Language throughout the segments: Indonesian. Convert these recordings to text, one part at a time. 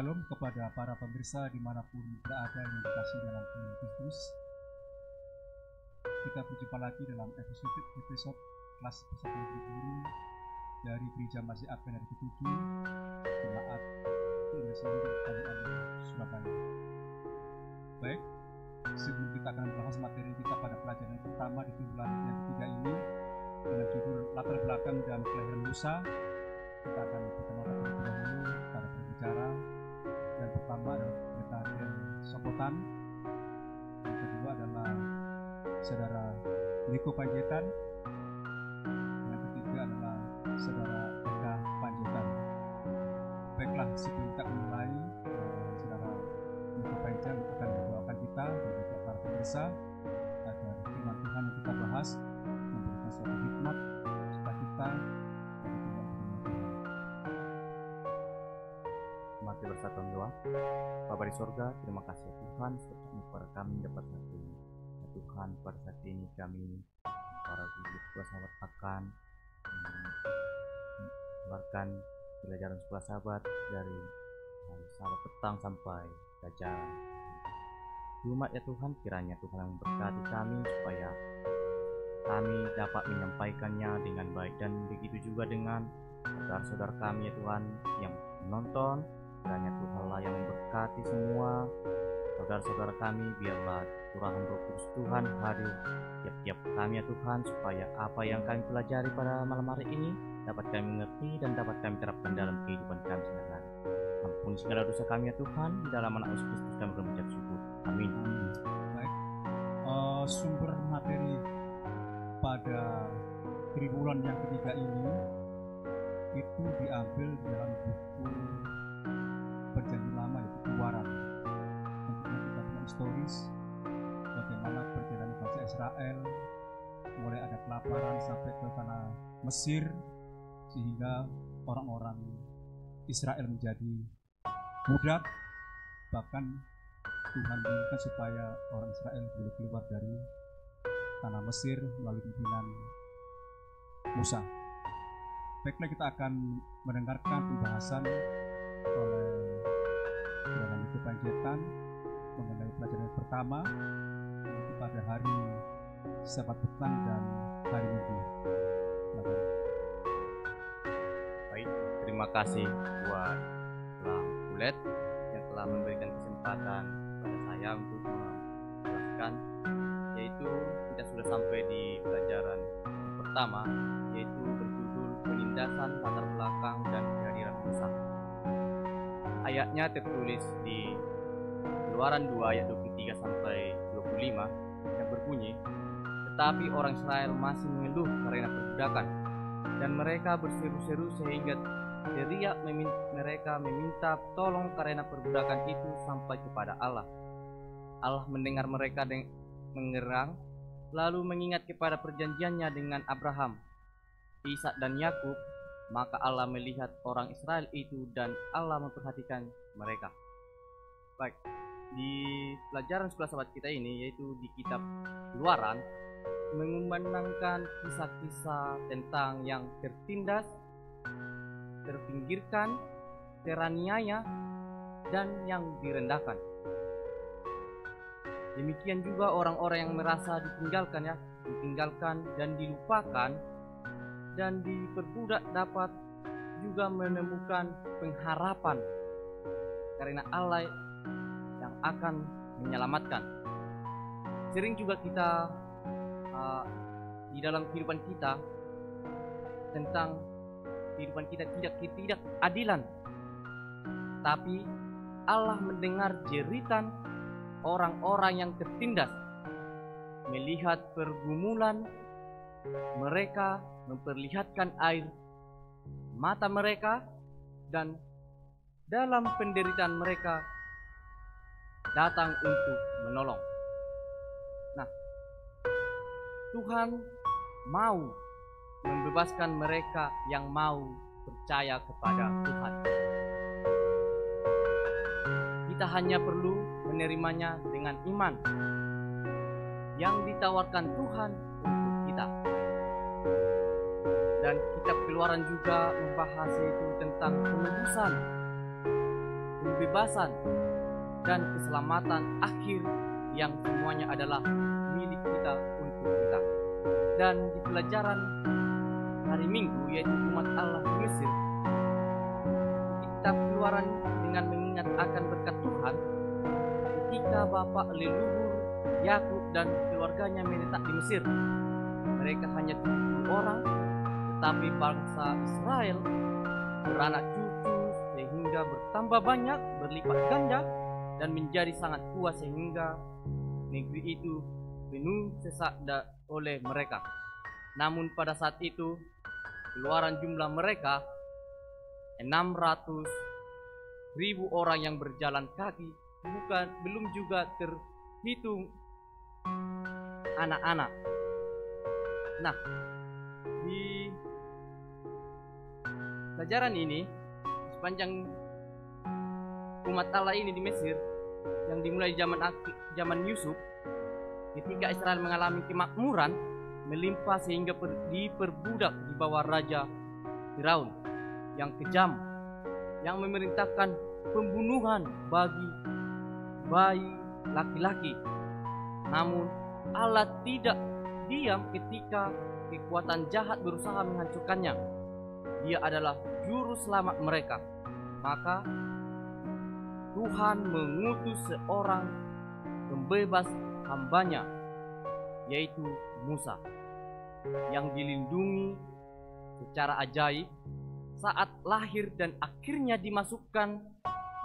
Shalom kepada para pemirsa dimanapun berada yang dikasihi dalam Tuhan Kristus. Kita berjumpa lagi dalam episode kelas Persatuan Guru dari Gereja Masih Advent hari ke-7 Jemaat Indonesia KWN Surabaya. Baik, sebelum kita akan membahas materi kita pada pelajaran yang pertama di bulan yang ketiga ini dengan judul latar belakang dan kelahiran Musa, kita akan perkenalkan terlebih dahulu para pembicara. Yang pertama adalah Pendeta Ariel Sopotan, yang kedua adalah Saudara Niko Panjaitan, yang ketiga adalah Saudara Eka Panjaitan. Baiklah, sebelum kita mulai, Saudara Niko Panjaitan akan mendoakan kita dan juga para pemirsa agar firman Tuhan yang kita bahas memberikan suatu hikmat supaya kita mati bersatu doa. Bapa di sorga, terima kasih Tuhan sebab kepada kami dapat saat ini. Ya Tuhan, pada saat ini kami para guru sekolah sahabat akan mengeluarkan pelajaran sekolah sahabat dari sahabat petang sampai pelajaran Jumat. Ya Tuhan, kiranya Tuhan yang memberkati kami supaya kami dapat menyampaikannya dengan baik, dan begitu juga dengan saudara-saudara kami ya Tuhan yang menonton. Kiranya Tuhanlah yang memberkati semua saudara-saudara kami. Biarlah curahan Roh Kudus Tuhan hadir tiap-tiap kami ya Tuhan, supaya apa yang kami pelajari pada malam hari ini dapat kami mengerti dan dapat kami terapkan dalam kehidupan kami sehari-hari. Ampuni segala dosa kami ya Tuhan, di dalam anak Yesus Kristus kami berucap syukur. Amin. Baik, sumber materi pada triwulan yang ketiga ini itu diambil dalam buku Perjanjian Lama, yaitu Keluaran. Tentunya kita punya historis bagaimana perjalanan bangsa Israel mulai ada kelaparan sampai ke tanah Mesir, sehingga orang-orang Israel menjadi budak. Bahkan Tuhan menginginkan supaya orang Israel boleh keluar dari tanah Mesir melalui pimpinan Musa. Baiklah, kita akan mendengarkan pembahasan oleh Saudara Niko Panjaitan mengenai pelajaran pertama, yaitu pada hari Sabat petang dan hari Minggu. Baik, terima kasih buat Lang Kulet yang telah memberikan kesempatan kepada saya untuk menjelaskan, yaitu kita sudah sampai di pelajaran yang pertama, yaitu berjudul penindasan latar belakang dan kehadiran Musa. Ayatnya tertulis di Keluaran 2 ayat 23 sampai 25 yang berbunyi, tetapi orang Israel masih mengeluh karena perbudakan, dan mereka berseru-seru sehingga teriak mereka meminta tolong karena perbudakan itu sampai kepada Allah. Allah mendengar mereka mengerang, lalu mengingat kepada perjanjiannya dengan Abraham, Ishak dan Yakub. Maka Allah melihat orang Israel itu dan Allah memperhatikan mereka. Baik, di pelajaran sekolah sahabat kita ini, yaitu di kitab Keluaran, mengumandangkan kisah-kisah tentang yang tertindas, terpinggirkan, teraniaya, dan yang direndahkan. Demikian juga orang-orang yang merasa ditinggalkan dan dilupakan dan diperbudak dapat juga menemukan pengharapan karena Allah yang akan menyelamatkan. Sering juga kita di dalam kehidupan kita tentang kehidupan kita tidak adilan, tapi Allah mendengar jeritan orang-orang yang tertindas, melihat pergumulan mereka, memperlihatkan air mata mereka, dan dalam penderitaan mereka datang untuk menolong. Nah, Tuhan mau membebaskan mereka yang mau percaya kepada Tuhan. Kita hanya perlu menerimanya dengan iman yang ditawarkan Tuhan untuk kita. Dan kitab Keluaran juga membahas itu tentang penebusan, kebebasan dan keselamatan akhir yang semuanya adalah milik kita untuk kita. Dan di pelajaran hari Minggu, yaitu umat Allah di Mesir, di kitab Keluaran dengan mengingat akan berkat Tuhan ketika bapak leluhur Yakub dan keluarganya menetap di Mesir. Mereka hanya 70 orang, tetapi bangsa Israel beranak cucu sehingga bertambah banyak, berlipat ganda, dan menjadi sangat kuat sehingga negeri itu penuh sesak oleh mereka. Namun pada saat itu keluaran jumlah mereka 600.000 orang yang berjalan kaki, belum juga terhitung anak-anak. Nah, di pelajaran ini sepanjang umat Allah ini di Mesir yang dimulai zaman Yusuf, ketika Israel mengalami kemakmuran melimpah sehingga diperbudak di bawah Raja Firaun yang kejam, yang memerintahkan pembunuhan bagi bayi laki-laki. Namun Allah tidak diam ketika kekuatan jahat berusaha menghancurkannya. Dia adalah juru selamat mereka. Maka Tuhan mengutus seorang pembebas hambanya, yaitu Musa, yang dilindungi secara ajaib saat lahir dan akhirnya dimasukkan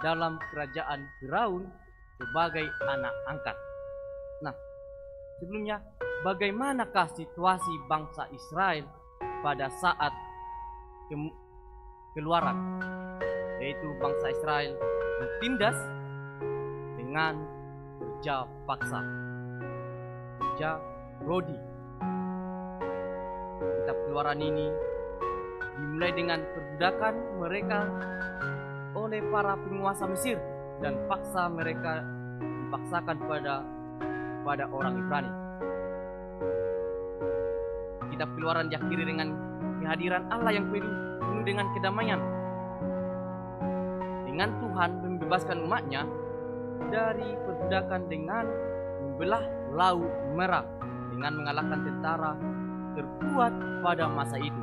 dalam kerajaan Firaun sebagai anak angkat. Nah, sebelumnya, bagaimanakah situasi bangsa Israel pada saat keluaran? Yaitu bangsa Israel ditindas dengan kerja paksa, kerja rodi. Kitab Keluaran ini dimulai dengan perbudakan mereka oleh para penguasa Mesir dan paksa mereka dipaksakan pada orang Ibrani. Kitab Keluaran diakhiri dengan kehadiran Allah yang penuh dengan kedamaian, dengan Tuhan membebaskan umatnya dari perbudakan dengan membelah Laut Merah, dengan mengalahkan tentara terkuat pada masa itu.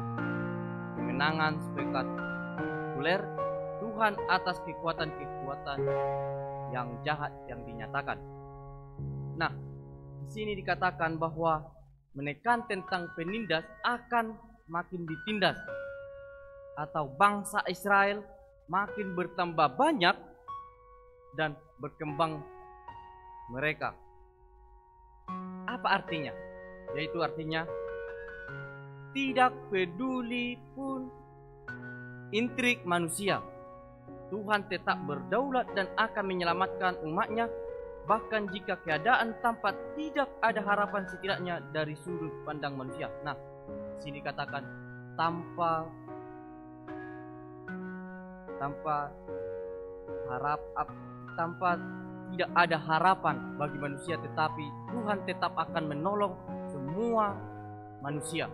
Kemenangan spektakuler Tuhan atas kekuatan-kekuatan yang jahat yang dinyatakan. Nah, di sini dikatakan bahwa menekan tentang penindas akan makin ditindas, atau bangsa Israel makin bertambah banyak dan berkembang mereka. Apa artinya? Yaitu artinya tidak peduli pun intrik manusia, Tuhan tetap berdaulat dan akan menyelamatkan umatnya, bahkan jika keadaan tampak tidak ada harapan setidaknya dari sudut pandang manusia. Nah, sini katakan tanpa tidak ada harapan bagi manusia, tetapi Tuhan tetap akan menolong semua manusia.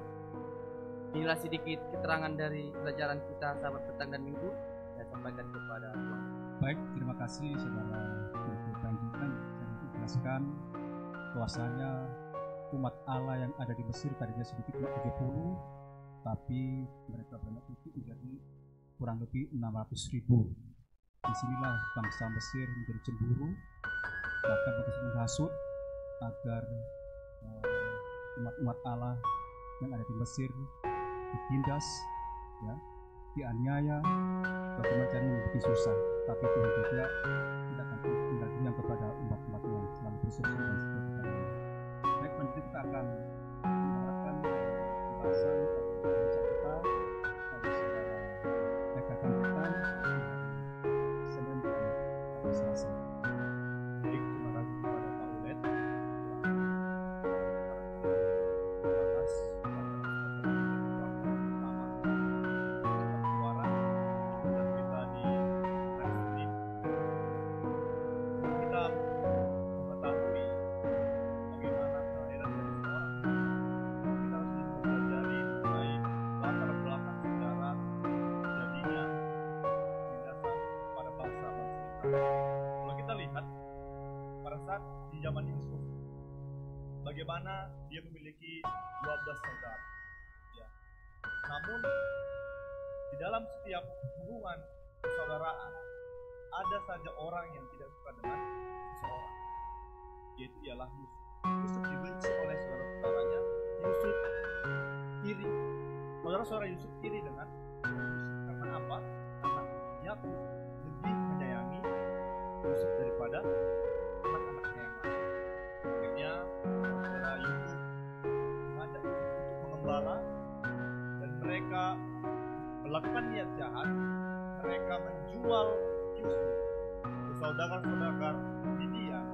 Inilah sedikit keterangan dari pelajaran kita sahabat petang dan minggu. Saya sampaikan kepada Tuhan. Baik, terima kasih saudara untuk lanjutan yang dijelaskan bahwasanya umat Allah yang ada di Mesir tadinya sedikit 70, tapi mereka banyak itu menjadi kurang lebih 600.000. Disinilah bangsa Mesir menjadi cemburu, bahkan menghasut agar umat-umat Allah yang ada di Mesir ditindas, ya, dianiaya, bagaimana caranya membuat susah. Tapi Tuhan juga tidak akan tinggal diam kepada umat-umat yang selalu berseru dan sebagainya. Baik, nanti kita akan mengharapkan pembahasan atau kita pada saudara rekan kita Senin dan Selasa. Baik, terima kasih kepada Pak Ulet memiliki 12 saudara. Ya. Namun di dalam setiap hubungan persaudaraan ada saja orang yang tidak suka dengan seseorang, yaitu ialah Yusuf. Yusuf dibenci oleh saudara-saudaranya. Yusuf iri. Saudara-saudara Yusuf iri dengan Yusuf. Karena apa? Karena Yakub lebih menyayangi Yusuf daripada anak-anaknya yang lain. Akhirnya saudara Yusuf mengajak Yusuf untuk mengembala, dan mereka melakukan niat jahat. Mereka menjual Yusuf ke saudagar-saudagar Midian,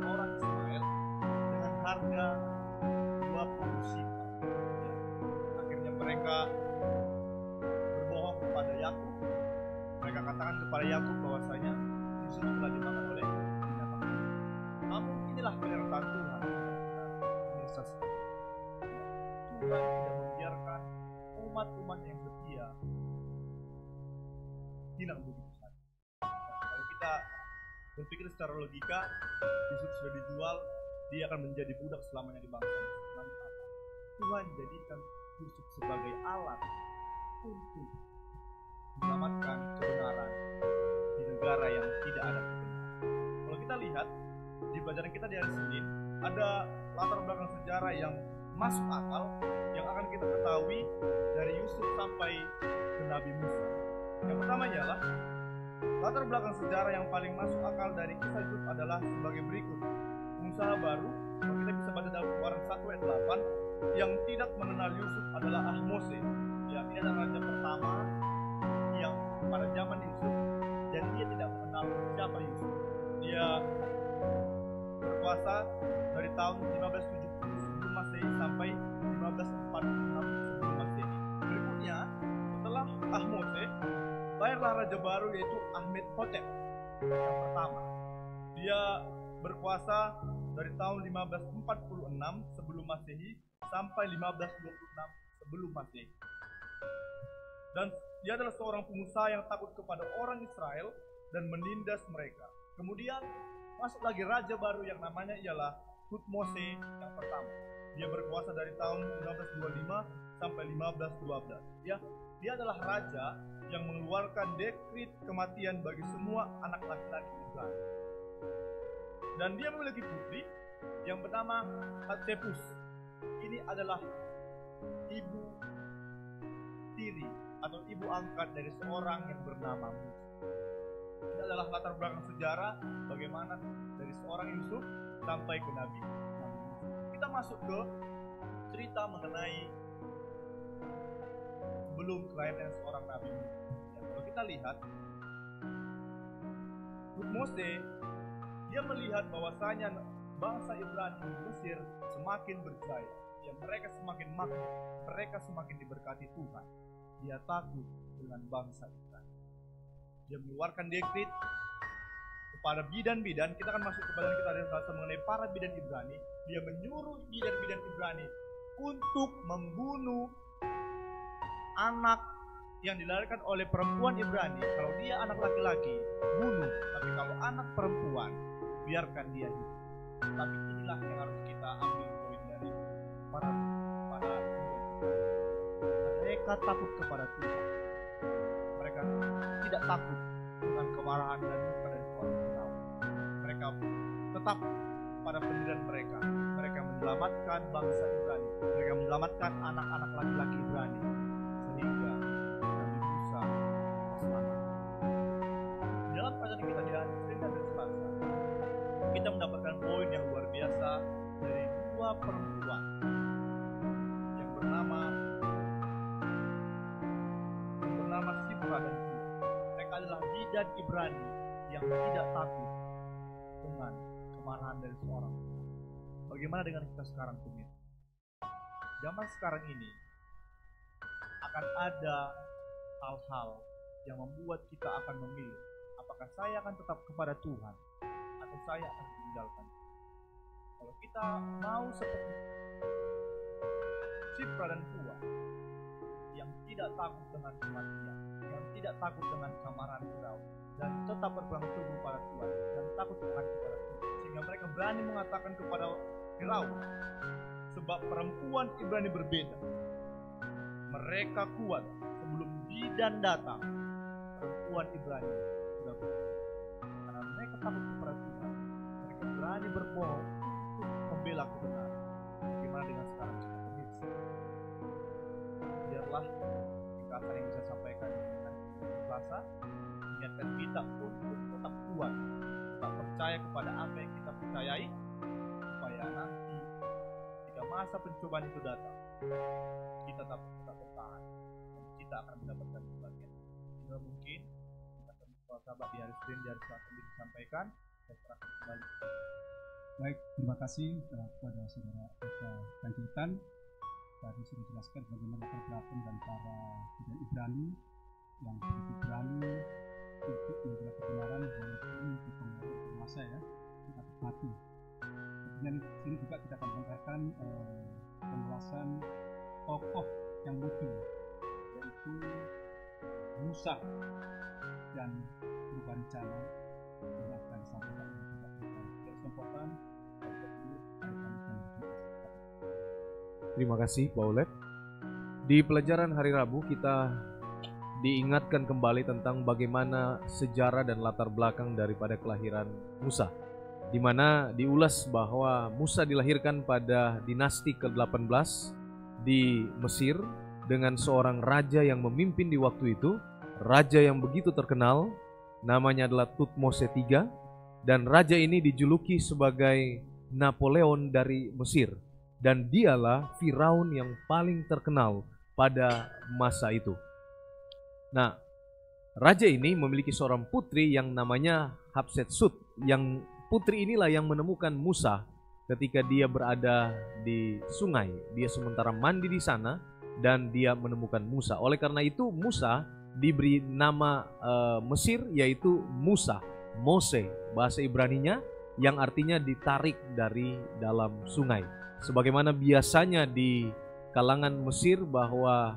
orang Israel, dengan harga 20 shekel. Akhirnya mereka berbohong kepada Yakub. Mereka katakan kepada Yakub bahwasanya Yusuf telah dimakan oleh binatang. Namun inilah penyertaan Tuhan. Tuhan tidak membiarkan umat-umat yang setia hilang begitu saja. Kalau kita berpikir secara logika, Yusuf sudah dijual, dia akan menjadi budak selamanya di bangsa Mesir. Namun apa? Tuhan jadikan Yusuf sebagai alat untuk menyelamatkan kebenaran di negara yang tidak ada kebenaran. Kalau kita lihat di pelajaran kita di hari Senin, ada latar belakang sejarah yang masuk akal yang akan kita ketahui dari Yusuf sampai ke Nabi Musa. Yang pertama ialah latar belakang sejarah yang paling masuk akal dari kisah Yusuf adalah sebagai berikut. Pengusaha baru, kalau kita bisa baca dalam Keluaran 1 ayat 8, yang tidak mengenal Yusuf adalah Ahmose. Ya, dia adalah raja pertama yang pada zaman Yusuf, dan dia tidak mengenal siapa Yusuf. Dia berkuasa dari tahun 1570 sebelum Masehi sampai 1546 sebelum Masehi. Berikutnya, setelah Ahmose, lahirlah raja baru yaitu Amenhotep yang pertama. Dia berkuasa dari tahun 1546 sebelum Masehi sampai 1526 sebelum Masehi. Dan dia adalah seorang pengusaha yang takut kepada orang Israel dan menindas mereka. Kemudian masuk lagi raja baru yang namanya ialah Thutmose yang pertama. Dia berkuasa dari tahun 1525 sampai 1512. Dia adalah raja yang mengeluarkan dekrit kematian bagi semua anak laki-laki Israel. Dan dia memiliki putri yang bernama Hatshepsut. Ini adalah ibu tiri atau ibu angkat dari seorang yang bernama Musa. Ini adalah latar belakang sejarah bagaimana dari seorang Yusuf sampai ke Nabi Musa. Kita masuk ke cerita mengenai sebelum kelahiran seorang Nabi Musa. Kalau kita lihat, Thutmose dia melihat bahwasanya bangsa Ibrani di Mesir semakin berjaya. Mereka semakin makmur, mereka semakin diberkati Tuhan. Dia takut dengan bangsa Ibrani. Dia mengeluarkan dekrit kepada bidan-bidan. Kita akan masuk kepada kita ada bahasa mengenai para bidan Ibrani. Dia menyuruh bidan-bidan Ibrani untuk membunuh anak yang dilahirkan oleh perempuan Ibrani. Kalau dia anak laki-laki, bunuh. Tapi kalau anak perempuan, biarkan dia hidup. Tapi inilah yang harus kita ambil poin dari para mereka takut kepada Tuhan. Mereka tidak takut dengan kemarahan dan murka dari orang Firaun. Mereka tetap pada pendirian mereka. Mereka menyelamatkan bangsa Ibrani. Mereka menyelamatkan anak-anak laki-laki Ibrani sehingga Nabi Musa selamat. Dalam pelajaran kita di hari Senin dan Selasa, kita mendapatkan poin yang luar biasa dari dua perempuan yang bernama Sipra dan Pua. Mereka adalah bidan Ibrani yang tidak takut dengan kemarahan dari seorang. Bagaimana dengan kita sekarang, pemirsa? Zaman sekarang ini akan ada hal-hal yang membuat kita akan memilih apakah saya akan tetap kepada Tuhan atau saya akan meninggalkan. Kalau kita mau seperti Sipra dan Pua yang tidak takut dengan kematian, yang tidak takut dengan kemarahan Firaun, dan tetap berpegang teguh pada Tuhan dan takut akan kepada Tuhan, sehingga mereka berani mengatakan kepada Firaun, sebab perempuan Ibrani berbeda. Mereka kuat sebelum Didan datang. Perempuan Ibrani sudah berbohong. Karena mereka takut kepada Tuhan, mereka berani berbohong untuk membela kebenaran. Bagaimana dengan sekarang kita pemirsa? Biarlah ringkasan yang bisa sampaikan dengan bahasa mengingatkan kita untuk tetap kuat, tetap percaya kepada apa yang kita percayai, supaya nanti jika masa pencobaan itu datang, kita tetap bertahan dan kita akan mendapatkan kebahagiaan. Jika mungkin kita akan sahabat di hari Senin, di hari Selasa disampaikan, saya serahkan kembali. Baik, terima kasih kepada saudara Eka Panjaitan. Tadi sudah jelaskan bagaimana pergerakan dan para Didan Ibrani yang begitu berani untuk membela kebenaran walaupun dipengaruhi masa ya, kita mati. Kemudian di sini juga kita akan mendengarkan penjelasan tokoh yang muncul, yaitu Musa dan perubahan rencana yang akan disampaikan oleh kita. Kesempatan Terima kasih Pak Ulet. Di pelajaran hari Rabu kita diingatkan kembali tentang bagaimana sejarah dan latar belakang daripada kelahiran Musa, di mana diulas bahwa Musa dilahirkan pada dinasti ke-18 di Mesir dengan seorang raja yang memimpin di waktu itu, raja yang begitu terkenal, namanya adalah Thutmose III, dan raja ini dijuluki sebagai Napoleon dari Mesir, dan dialah Firaun yang paling terkenal pada masa itu. Nah, raja ini memiliki seorang putri yang namanya Hatshepsut, yang putri inilah yang menemukan Musa ketika dia berada di sungai. Dia sementara mandi di sana dan dia menemukan Musa. Oleh karena itu Musa diberi nama Mesir, yaitu Musa, Mose bahasa Ibraninya, yang artinya ditarik dari dalam sungai. Sebagaimana biasanya di kalangan Mesir bahwa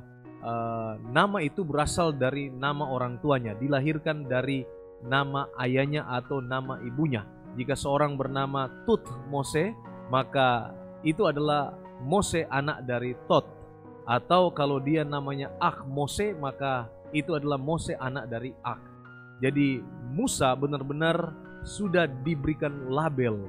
nama itu berasal dari nama orang tuanya, dilahirkan dari nama ayahnya atau nama ibunya. Jika seorang bernama Thutmose, maka itu adalah Mose anak dari Tot. Atau kalau dia namanya Mose, maka itu adalah Mose anak dari Ak. Jadi Musa benar-benar sudah diberikan label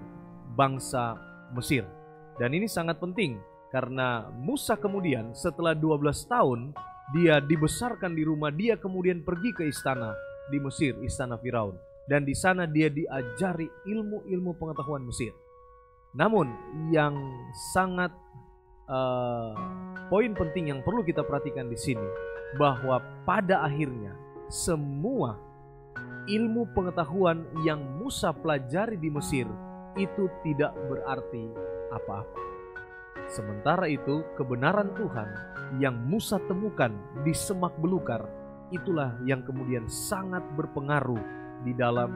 bangsa Mesir. Dan ini sangat penting karena Musa kemudian setelah 12 tahun dia dibesarkan di rumah, dia kemudian pergi ke istana di Mesir, istana Firaun. Dan di sana dia diajari ilmu-ilmu pengetahuan Mesir. Namun yang sangat poin penting yang perlu kita perhatikan di sini, bahwa pada akhirnya semua ilmu pengetahuan yang Musa pelajari di Mesir itu tidak berarti apa-apa. Sementara itu kebenaran Tuhan yang Musa temukan di semak belukar, itulah yang kemudian sangat berpengaruh di dalam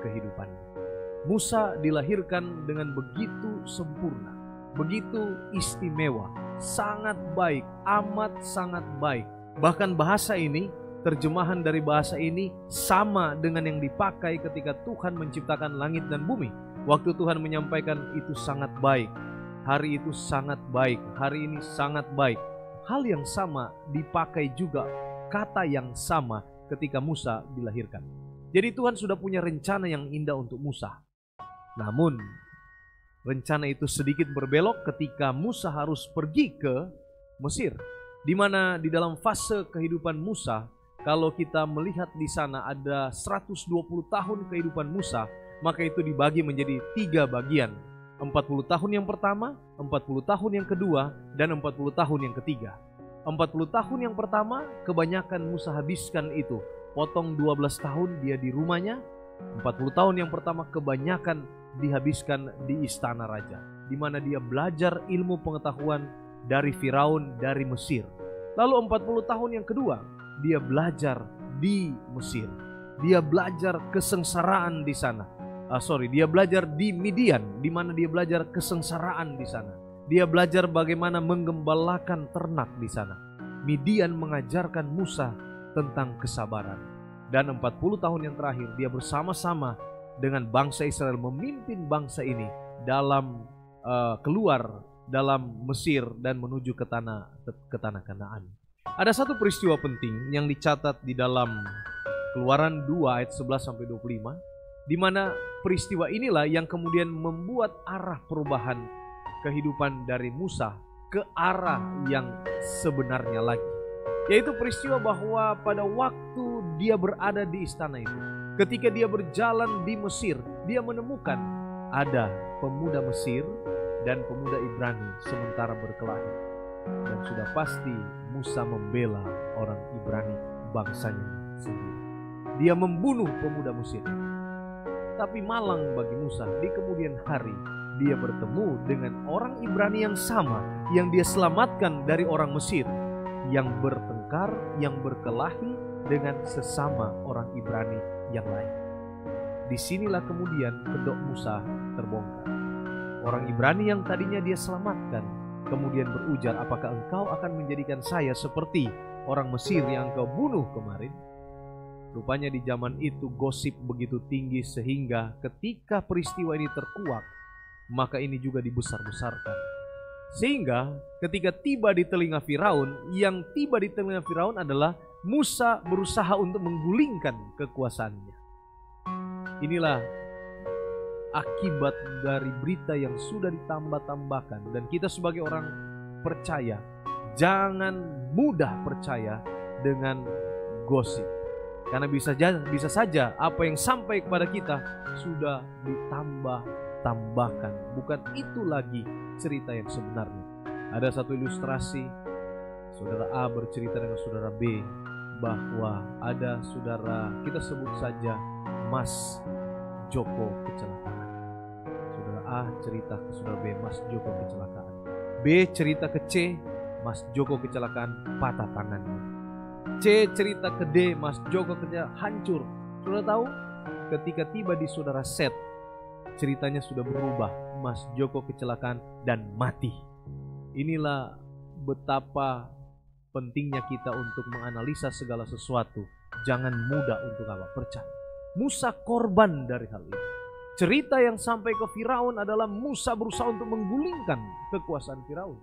kehidupannya. Musa dilahirkan dengan begitu sempurna, begitu istimewa, sangat baik, amat sangat baik. Bahkan bahasa ini, terjemahan dari bahasa ini sama dengan yang dipakai ketika Tuhan menciptakan langit dan bumi. Waktu Tuhan menyampaikan itu sangat baik, hari itu sangat baik, hari ini sangat baik. Hal yang sama dipakai juga, kata yang sama ketika Musa dilahirkan. Jadi Tuhan sudah punya rencana yang indah untuk Musa. Namun rencana itu sedikit berbelok ketika Musa harus pergi ke Mesir, di mana di dalam fase kehidupan Musa, kalau kita melihat di sana ada 120 tahun kehidupan Musa, maka itu dibagi menjadi 3 bagian. 40 tahun yang pertama, 40 tahun yang kedua, dan 40 tahun yang ketiga. 40 tahun yang pertama kebanyakan Musa habiskan itu, potong 12 tahun dia di rumahnya. 40 tahun yang pertama kebanyakan dihabiskan di istana raja, di mana dia belajar ilmu pengetahuan dari Firaun, dari Mesir. Lalu 40 tahun yang kedua dia belajar di Mesir. Dia belajar kesengsaraan di sana. Dia belajar di Midian, di mana dia belajar kesengsaraan di sana. Dia belajar bagaimana menggembalakan ternak di sana. Midian mengajarkan Musa tentang kesabaran. Dan 40 tahun yang terakhir dia bersama-sama dengan bangsa Israel memimpin bangsa ini dalam keluar dalam Mesir dan menuju ke tanah Kanaan. Ada satu peristiwa penting yang dicatat di dalam Keluaran 2 ayat 11 sampai 25, di mana peristiwa inilah yang kemudian membuat arah perubahan kehidupan dari Musa ke arah yang sebenarnya lagi. Yaitu peristiwa bahwa pada waktu dia berada di istana itu, ketika dia berjalan di Mesir, dia menemukan ada pemuda Mesir dan pemuda Ibrani sementara berkelahi. Dan sudah pasti Musa membela orang Ibrani, bangsanya sendiri. Dia membunuh pemuda Mesir. Tapi malang bagi Musa, di kemudian hari dia bertemu dengan orang Ibrani yang sama yang dia selamatkan dari orang Mesir, yang bertengkar, yang berkelahi dengan sesama orang Ibrani yang lain. Disinilah kemudian kedok Musa terbongkar. Orang Ibrani yang tadinya dia selamatkan kemudian berujar, apakah engkau akan menjadikan saya seperti orang Mesir yang engkau bunuh kemarin? Rupanya di zaman itu gosip begitu tinggi sehingga ketika peristiwa ini terkuak, maka ini juga dibesar-besarkan. Sehingga ketika tiba di telinga Firaun, yang tiba di telinga Firaun adalah Musa berusaha untuk menggulingkan kekuasaannya. Inilah akibat dari berita yang sudah ditambah-tambahkan. Dan kita sebagai orang percaya, jangan mudah percaya dengan gosip. Karena bisa saja apa yang sampai kepada kita sudah ditambah-tambahkan. Bukan itu lagi cerita yang sebenarnya. Ada satu ilustrasi, saudara A bercerita dengan saudara B bahwa ada saudara, kita sebut saja Mas Joko kecelakaan. Saudara A cerita ke saudara B, Mas Joko kecelakaan. B cerita ke C, Mas Joko kecelakaan, patah tangannya. C cerita ke D, Mas Joko kerja hancur. Saudara tahu, ketika tiba di saudara Z, ceritanya sudah berubah. Mas Joko kecelakaan dan mati. Inilah betapa pentingnya kita untuk menganalisa segala sesuatu. Jangan mudah untuk percaya. Musa korban dari hal ini. Cerita yang sampai ke Firaun adalah Musa berusaha untuk menggulingkan kekuasaan Firaun.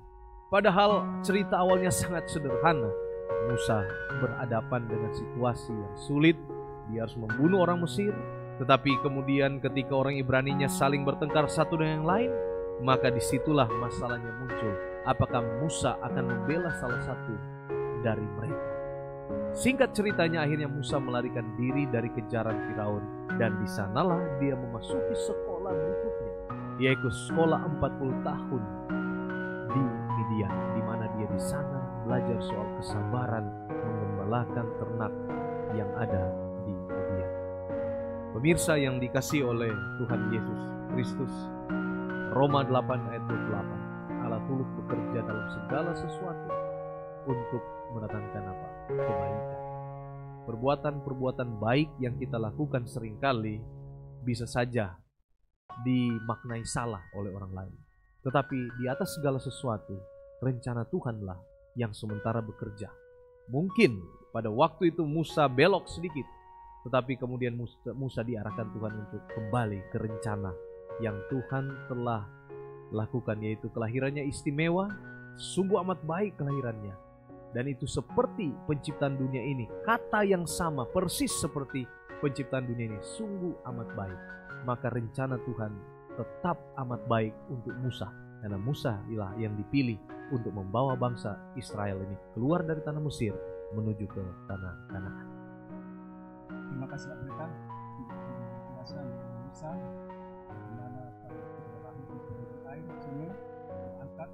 Padahal cerita awalnya sangat sederhana. Musa berhadapan dengan situasi yang sulit. Dia harus membunuh orang Mesir. Tetapi kemudian ketika orang Ibraninya saling bertengkar satu dengan yang lain, maka disitulah masalahnya muncul. Apakah Musa akan membela salah satu dari mereka? Singkat ceritanya, akhirnya Musa melarikan diri dari kejaran Firaun. Dan di sanalah dia memasuki sekolah berikutnya, yaitu sekolah 40 tahun di Midian, di mana dia di sana belajar soal kesabaran mengembalakan ternak yang ada di Midian. Pemirsa yang dikasihi oleh Tuhan Yesus Kristus, Roma 8 ayat 28, Allah turut bekerja dalam segala sesuatu untuk mendatangkan kebaikan. Perbuatan-perbuatan baik yang kita lakukan seringkali bisa saja dimaknai salah oleh orang lain. Tetapi di atas segala sesuatu, rencana Tuhanlah yang sementara bekerja. Mungkin pada waktu itu Musa belok sedikit, tetapi kemudian Musa diarahkan Tuhan untuk kembali ke rencana yang Tuhan telah lakukan, yaitu kelahirannya istimewa, sungguh amat baik kelahirannya. Dan itu seperti penciptaan dunia ini, kata yang sama persis seperti penciptaan dunia ini, sungguh amat baik. Maka rencana Tuhan tetap amat baik untuk Musa, karena Musa ialah yang dipilih untuk membawa bangsa Israel ini keluar dari tanah Mesir menuju ke tanah Kanaan. Terima kasih Pak Pendeta untuk penjelasan yang Musa, di mana pada orang itu air sungai diangkat,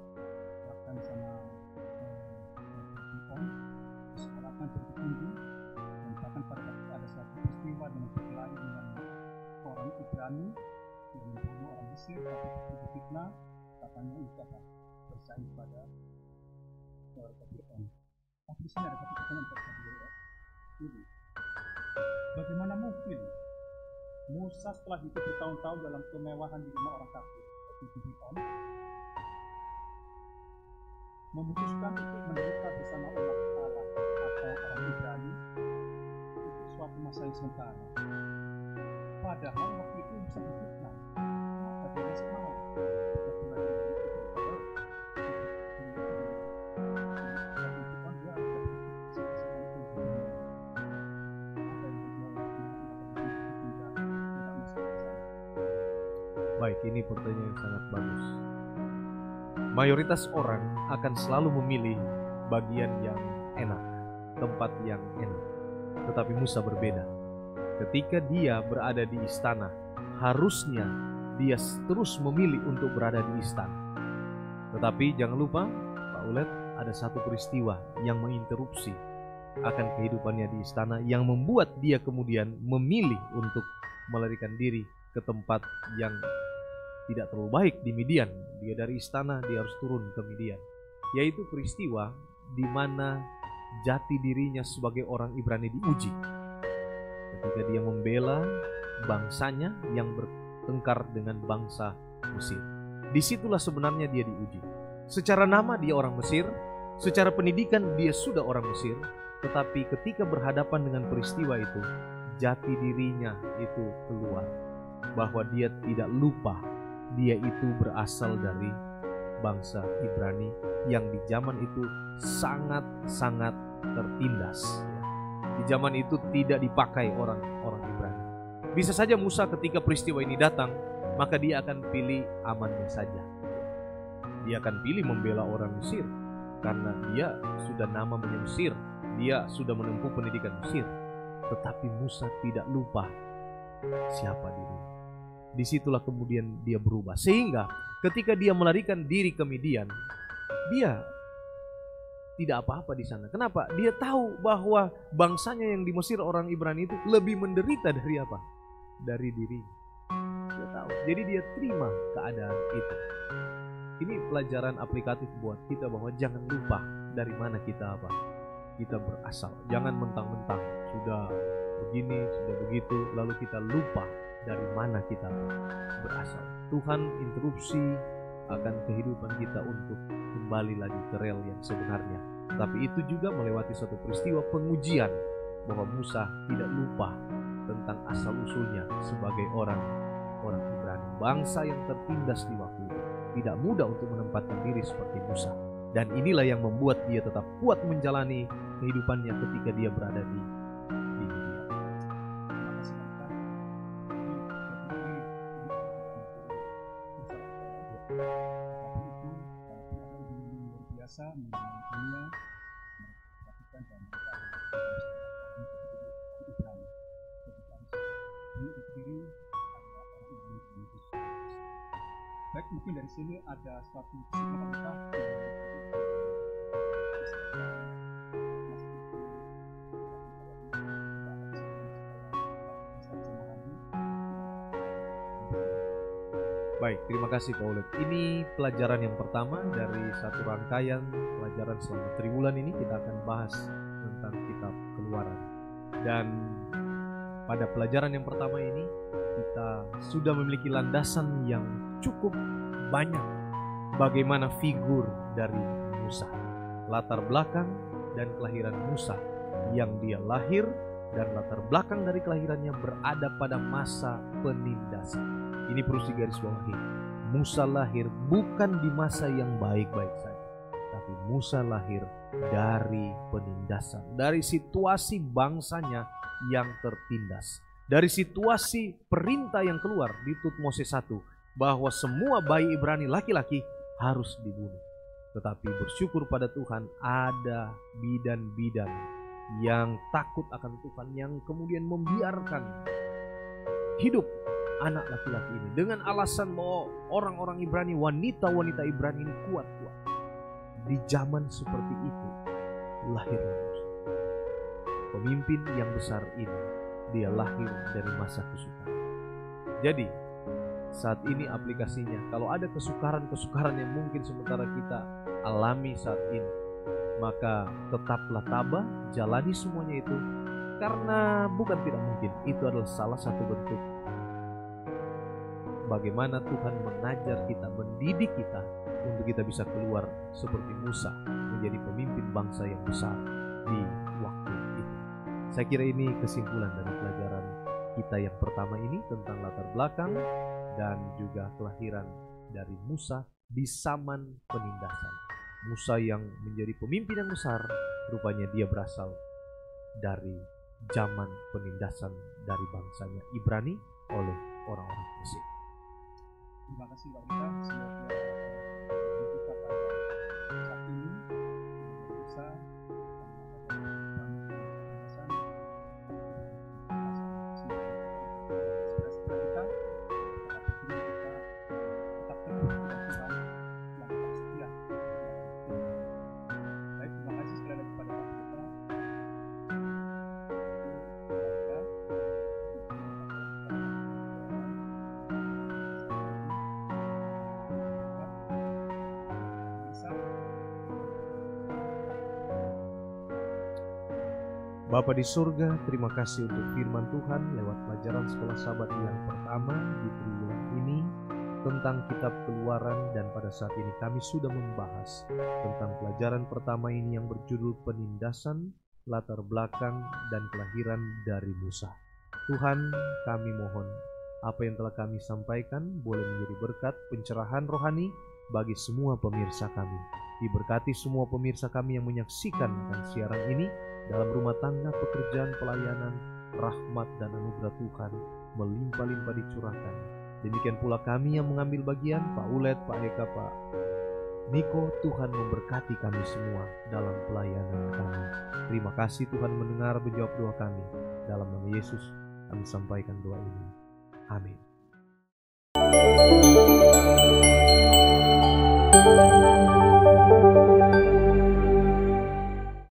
bahkan sama Fir'aun disekolahkan tinggi, dan bahkan pada waktu ada suatu peristiwa dengan berkelahi dengan orang Ibrani yang membunuh orang Mesir, tapi fitnah katanya itu akan bersaing pada keluarga Fir'aun. Tapi di sini ada satu pertanyaan ini. Bagaimana mungkin Musa setelah hidup bertahun-tahun dalam kemewahan di rumah orang kafir seperti Fir'aun memutuskan untuk menderita bersama umat Allah atau orang Ibrani untuk suatu masa yang sementara? Padahal waktu itu Musa berfitnah, maka dia mau Baik, ini pertanyaan yang sangat bagus. Mayoritas orang akan selalu memilih bagian yang enak, tempat yang enak. Tetapi Musa berbeda. Ketika dia berada di istana, harusnya dia terus memilih untuk berada di istana. Tetapi jangan lupa, Pak Ulet, ada satu peristiwa yang menginterupsi akan kehidupannya di istana, yang membuat dia kemudian memilih untuk melarikan diri ke tempat yang tidak terlalu baik di Midian. Dia dari istana, dia harus turun ke Midian. Yaitu peristiwa di mana jati dirinya sebagai orang Ibrani diuji. Ketika dia membela bangsanya yang bertengkar dengan bangsa Mesir. Disitulah sebenarnya dia diuji. Secara nama dia orang Mesir, secara pendidikan dia sudah orang Mesir, tetapi ketika berhadapan dengan peristiwa itu, jati dirinya itu keluar. Bahwa dia tidak lupa dia itu berasal dari bangsa Ibrani yang di zaman itu sangat-sangat tertindas. Di zaman itu tidak dipakai orang-orang Ibrani. Bisa saja Musa ketika peristiwa ini datang, maka dia akan pilih amannya saja. Dia akan pilih membela orang Mesir karena dia sudah namanya Mesir, dia sudah menempuh pendidikan Mesir. Tetapi Musa tidak lupa siapa dirinya. Disitulah kemudian dia berubah, sehingga ketika dia melarikan diri ke Midian, dia tidak apa-apa di sana. Kenapa? Dia tahu bahwa bangsanya yang di Mesir, orang Ibrani itu lebih menderita dari apa? Dari dirinya. Dia tahu. Jadi dia terima keadaan itu. Ini pelajaran aplikatif buat kita bahwa jangan lupa dari mana kita apa? Kita berasal. Jangan mentang-mentang sudah begini, sudah begitu, lalu kita lupa dari mana kita berasal. Tuhan interupsi akan kehidupan kita untuk kembali lagi ke rel yang sebenarnya. Tapi itu juga melewati suatu peristiwa pengujian bahwa Musa tidak lupa tentang asal-usulnya sebagai orang Ibrani, bangsa yang tertindas di waktu itu. Tidak mudah untuk menempatkan diri seperti Musa. Dan inilah yang membuat dia tetap kuat menjalani kehidupannya ketika dia berada di Midian. Biasa mengenai dunia melakukan dan baik, mungkin dari sini ada suatu cerita Baik, terima kasih Pak Ulet. Ini pelajaran yang pertama dari satu rangkaian pelajaran selama triwulan ini. Kita akan bahas tentang kitab Keluaran. Dan pada pelajaran yang pertama ini kita sudah memiliki landasan yang cukup banyak bagaimana figur dari Musa, latar belakang dan kelahiran Musa, yang dia lahir dan latar belakang dari kelahirannya berada pada masa penindasan. Ini perlu digarisbawahi. Musa lahir bukan di masa yang baik-baik saja, tapi Musa lahir dari penindasan, dari situasi bangsanya yang tertindas, dari situasi perintah yang keluar di Tutmose 1 bahwa semua bayi Ibrani laki-laki harus dibunuh. Tetapi bersyukur pada Tuhan, ada bidan-bidan yang takut akan Tuhan yang kemudian membiarkan hidup anak laki-laki ini dengan alasan bahwa orang-orang Ibrani, wanita-wanita Ibrani ini kuat-kuat. Di zaman seperti itu lahirlah Musa, pemimpin yang besar ini. Dia lahir dari masa kesukaran. Jadi saat ini aplikasinya, kalau ada kesukaran-kesukaran yang mungkin sementara kita alami saat ini, maka tetaplah tabah, jalani semuanya itu, karena bukan tidak mungkin itu adalah salah satu bentuk bagaimana Tuhan mengajar kita, mendidik kita untuk kita bisa keluar seperti Musa, menjadi pemimpin bangsa yang besar di waktu itu. Saya kira ini kesimpulan dari pelajaran kita yang pertama ini tentang latar belakang dan juga kelahiran dari Musa di zaman penindasan. Musa yang menjadi pemimpin yang besar, rupanya dia berasal dari zaman penindasan dari bangsanya Ibrani oleh orang-orang Mesir. Terima kasih Pak Pendeta, semoga kita pada saat ini bisa Bapa di surga, terima kasih untuk firman Tuhan lewat pelajaran sekolah sahabat yang pertama di triwulan ini tentang kitab Keluaran, dan pada saat ini kami sudah membahas tentang pelajaran pertama ini yang berjudul penindasan, latar belakang, dan kelahiran dari Musa. Tuhan, kami mohon apa yang telah kami sampaikan boleh menjadi berkat pencerahan rohani bagi semua pemirsa kami. Diberkati semua pemirsa kami yang menyaksikan siaran ini dalam rumah tangga, pekerjaan, pelayanan, rahmat dan anugerah Tuhan melimpah-limpah dicurahkan. Demikian pula kami yang mengambil bagian, Pak Ulet, Pak Eka, Pak Niko, Tuhan memberkati kami semua dalam pelayanan kami. Terima kasih Tuhan mendengar menjawab doa kami. Dalam nama Yesus kami sampaikan doa ini. Amin.